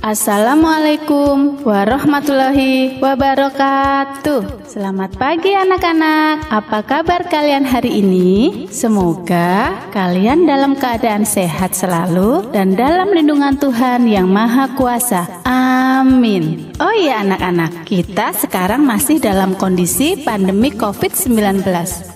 Assalamualaikum warahmatullahi wabarakatuh. Selamat pagi anak-anak. Apa kabar kalian hari ini? Semoga kalian dalam keadaan sehat selalu dan dalam lindungan Tuhan yang Maha Kuasa. Amin. Oh iya anak-anak, kita sekarang masih dalam kondisi pandemi COVID-19.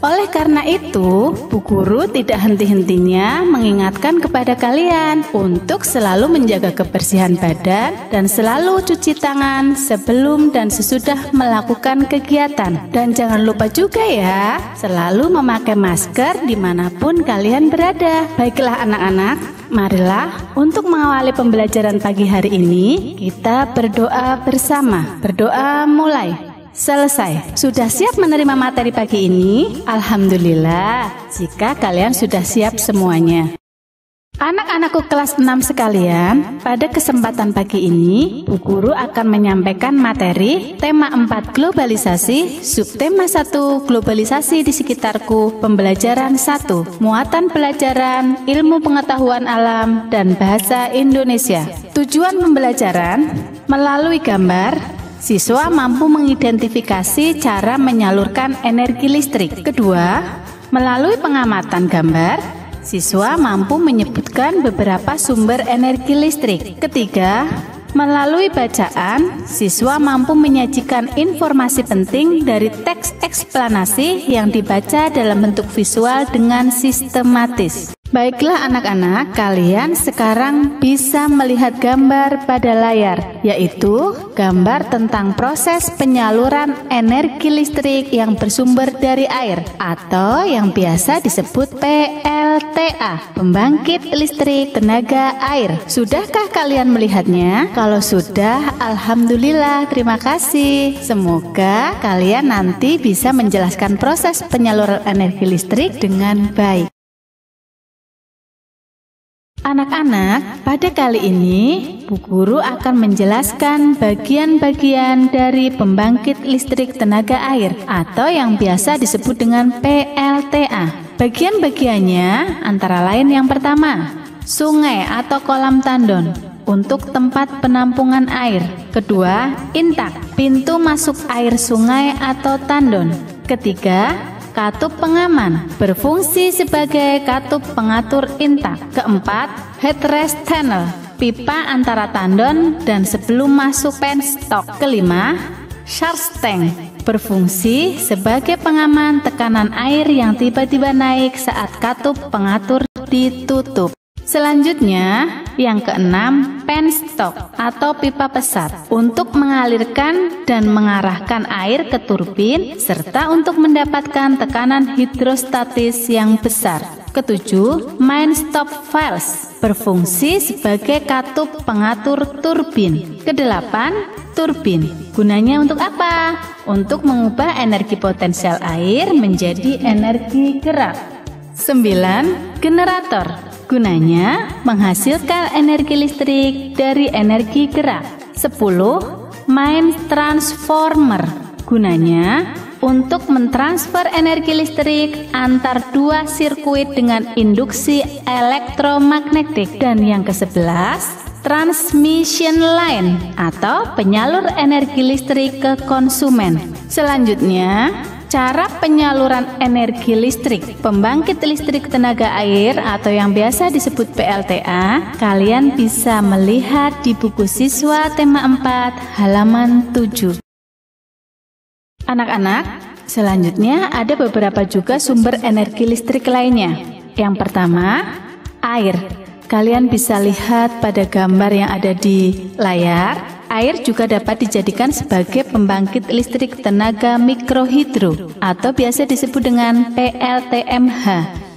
Oleh karena itu, Bu Guru tidak henti-hentinya mengingatkan kepada kalian untuk selalu menjaga kebersihan badan dan selalu cuci tangan sebelum dan sesudah melakukan kegiatan. Dan jangan lupa juga ya, selalu memakai masker dimanapun kalian berada. Baiklah anak-anak, marilah untuk mengawali pembelajaran pagi hari ini, kita berdoa bersama. Berdoa mulai. Selesai. Sudah siap menerima materi pagi ini? Alhamdulillah, jika kalian sudah siap semuanya. Anak-anakku kelas 6 sekalian, pada kesempatan pagi ini, Bu Guru akan menyampaikan materi tema 4 globalisasi, subtema 1 globalisasi di sekitarku, pembelajaran 1, muatan pelajaran, ilmu pengetahuan alam, dan bahasa Indonesia. Tujuan pembelajaran, melalui gambar, siswa mampu mengidentifikasi cara menyalurkan energi listrik. Kedua, melalui pengamatan gambar, siswa mampu menyebutkan beberapa sumber energi listrik. Ketiga, melalui bacaan, siswa mampu menyajikan informasi penting dari teks eksplanasi yang dibaca dalam bentuk visual dengan sistematis. Baiklah anak-anak, kalian sekarang bisa melihat gambar pada layar, yaitu gambar tentang proses penyaluran energi listrik yang bersumber dari air, atau yang biasa disebut PLTA, pembangkit listrik tenaga air. Sudahkah kalian melihatnya? Kalau sudah, alhamdulillah, terima kasih. Semoga kalian nanti bisa menjelaskan proses penyaluran energi listrik dengan baik. Anak-anak, pada kali ini Bu Guru akan menjelaskan bagian-bagian dari pembangkit listrik tenaga air atau yang biasa disebut dengan PLTA. Bagian-bagiannya antara lain yang pertama, sungai atau kolam tandon untuk tempat penampungan air. Kedua, intak, pintu masuk air sungai atau tandon. Ketiga, katup pengaman, berfungsi sebagai katup pengatur intak. Keempat, headrest tunnel, pipa antara tandon dan sebelum masuk penstock. Kelima, charge tank, berfungsi sebagai pengaman tekanan air yang tiba-tiba naik saat katup pengatur ditutup. Selanjutnya, yang keenam, penstock atau pipa pesat untuk mengalirkan dan mengarahkan air ke turbin serta untuk mendapatkan tekanan hidrostatis yang besar. Ketujuh, main stop valves, berfungsi sebagai katup pengatur turbin. Kedelapan, turbin. Gunanya untuk apa? Untuk mengubah energi potensial air menjadi energi gerak. 9, generator. Gunanya menghasilkan energi listrik dari energi gerak. 10, main transformer. Gunanya untuk mentransfer energi listrik antar dua sirkuit dengan induksi elektromagnetik. Dan yang ke-11, transmission line atau penyalur energi listrik ke konsumen. Selanjutnya, cara penyaluran energi listrik pembangkit listrik tenaga air atau yang biasa disebut PLTA, kalian bisa melihat di buku siswa tema 4 halaman 7. Anak-anak, selanjutnya ada beberapa juga sumber energi listrik lainnya. Yang pertama, air. Kalian bisa lihat pada gambar yang ada di layar. Air juga dapat dijadikan sebagai pembangkit listrik tenaga mikrohidro atau biasa disebut dengan PLTMH,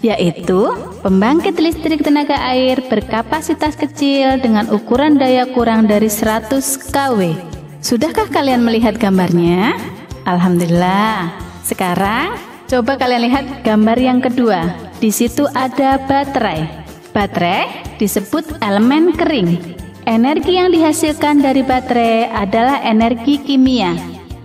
yaitu pembangkit listrik tenaga air berkapasitas kecil dengan ukuran daya kurang dari 100 kW. Sudahkah kalian melihat gambarnya? Alhamdulillah. Sekarang coba kalian lihat gambar yang kedua. Di situ ada baterai. Baterai disebut elemen kering. Energi yang dihasilkan dari baterai adalah energi kimia.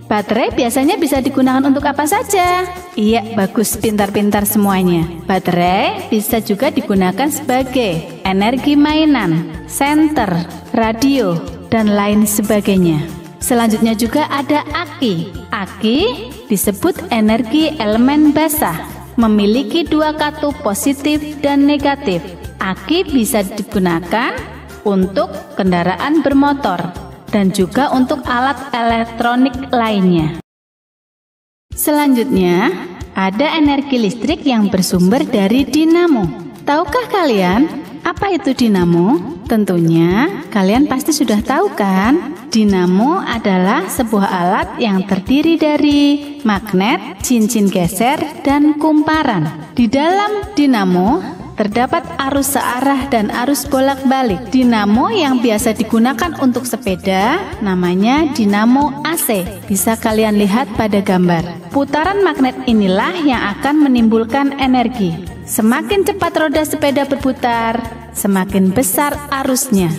Baterai biasanya bisa digunakan untuk apa saja? Iya, bagus, pintar-pintar semuanya. Baterai bisa juga digunakan sebagai energi mainan, senter, radio, dan lain sebagainya. Selanjutnya juga ada aki. Aki disebut energi elemen basah, memiliki dua katup positif dan negatif. Aki bisa digunakan untuk kendaraan bermotor dan juga untuk alat elektronik lainnya. Selanjutnya, ada energi listrik yang bersumber dari dinamo. Tahukah kalian apa itu dinamo? Tentunya kalian pasti sudah tahu kan? Dinamo adalah sebuah alat yang terdiri dari magnet, cincin geser, dan kumparan. Di dalam dinamo terdapat arus searah dan arus bolak-balik. Dinamo yang biasa digunakan untuk sepeda namanya dinamo AC. Bisa kalian lihat pada gambar. Putaran magnet inilah yang akan menimbulkan energi. Semakin cepat roda sepeda berputar, semakin besar arusnya.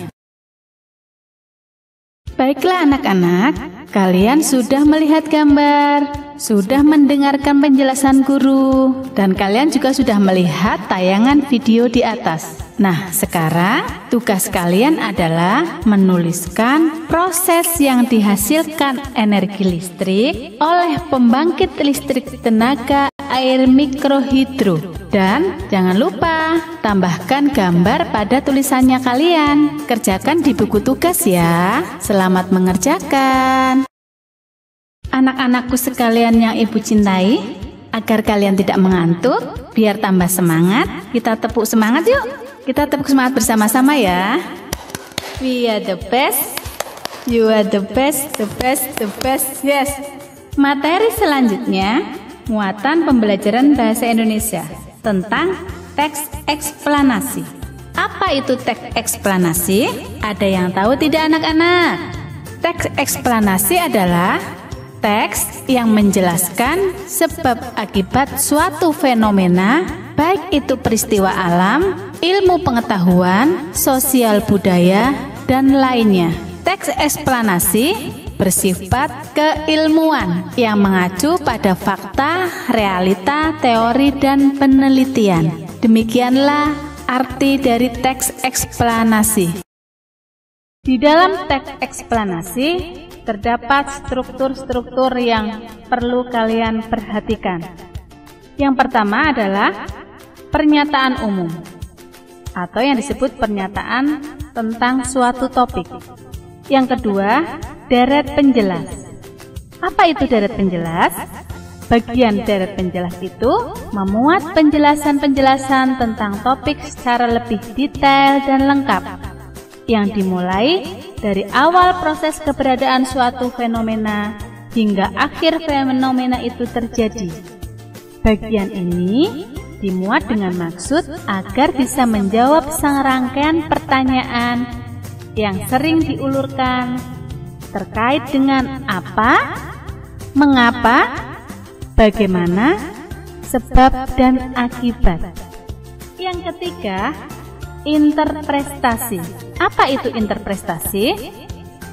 Baiklah anak-anak, kalian sudah melihat gambar, sudah mendengarkan penjelasan guru, dan kalian juga sudah melihat tayangan video di atas. Nah, sekarang tugas kalian adalah menuliskan proses yang dihasilkan energi listrik oleh pembangkit listrik tenaga air mikrohidro. Dan jangan lupa tambahkan gambar pada tulisannya kalian. Kerjakan di buku tugas ya. Selamat mengerjakan. Anak-anakku sekalian yang ibu cintai, agar kalian tidak mengantuk, biar tambah semangat, kita tepuk semangat yuk. Kita tepuk semangat bersama-sama ya. We are the best, you are the best, the best, the best, yes. Materi selanjutnya, muatan pembelajaran bahasa Indonesia tentang teks eksplanasi. Apa itu teks eksplanasi? Ada yang tahu tidak anak-anak? Teks eksplanasi adalah teks yang menjelaskan sebab akibat suatu fenomena, baik itu peristiwa alam, ilmu pengetahuan, sosial budaya, dan lainnya. Teks eksplanasi bersifat keilmuan yang mengacu pada fakta, realita, teori, dan penelitian. Demikianlah arti dari teks eksplanasi. Di dalam teks eksplanasi terdapat struktur-struktur yang perlu kalian perhatikan. Yang pertama adalah pernyataan umum atau yang disebut pernyataan tentang suatu topik. Yang kedua, deret penjelas. Apa itu deret penjelas? Bagian deret penjelas itu memuat penjelasan-penjelasan tentang topik secara lebih detail dan lengkap, yang dimulai dari awal proses keberadaan suatu fenomena hingga akhir fenomena itu terjadi. Bagian ini dimuat dengan maksud agar bisa menjawab serangkaian pertanyaan yang sering diulurkan terkait dengan apa, mengapa, bagaimana, sebab, dan akibat. Yang ketiga, interpretasi. Apa itu interpretasi?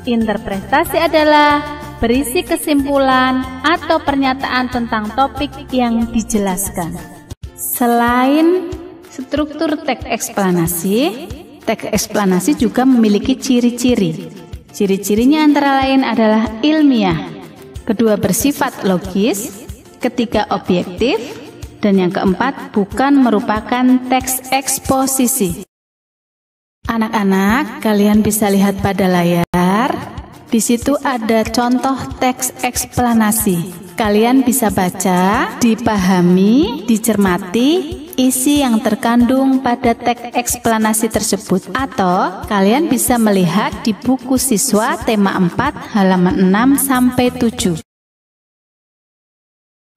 Interpretasi adalah berisi kesimpulan atau pernyataan tentang topik yang dijelaskan. Selain struktur teks eksplanasi juga memiliki ciri-ciri. Ciri-cirinya antara lain adalah ilmiah, kedua bersifat logis, ketiga objektif, dan yang keempat bukan merupakan teks eksposisi. Anak-anak, kalian bisa lihat pada layar. Di situ ada contoh teks eksplanasi. Kalian bisa baca, dipahami, dicermati isi yang terkandung pada teks eksplanasi tersebut, atau kalian bisa melihat di buku siswa tema 4 halaman 6 sampai 7.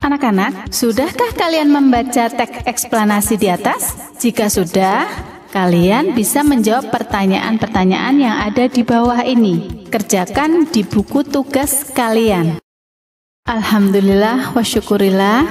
Anak-anak, sudahkah kalian membaca teks eksplanasi di atas? Jika sudah, kalian bisa menjawab pertanyaan-pertanyaan yang ada di bawah ini. Kerjakan di buku tugas kalian. Alhamdulillah wa syukurillah.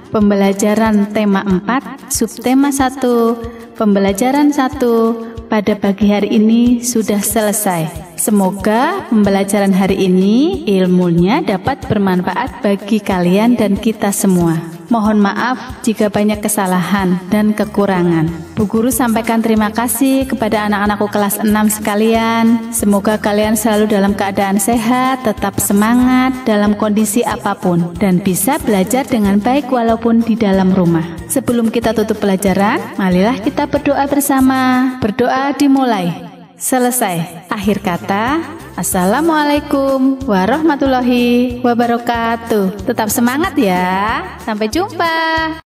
Pembelajaran tema 4, subtema 1, pembelajaran 1, pada pagi hari ini sudah selesai. Semoga pembelajaran hari ini ilmunya dapat bermanfaat bagi kalian dan kita semua. Mohon maaf jika banyak kesalahan dan kekurangan. Bu Guru sampaikan terima kasih kepada anak-anakku kelas 6 sekalian. Semoga kalian selalu dalam keadaan sehat, tetap semangat dalam kondisi apapun, dan bisa belajar dengan baik walaupun di dalam rumah. Sebelum kita tutup pelajaran, marilah kita berdoa bersama. Berdoa dimulai. Selesai. Akhir kata, Assalamualaikum warahmatullahi wabarakatuh. Tetap semangat ya. Sampai jumpa.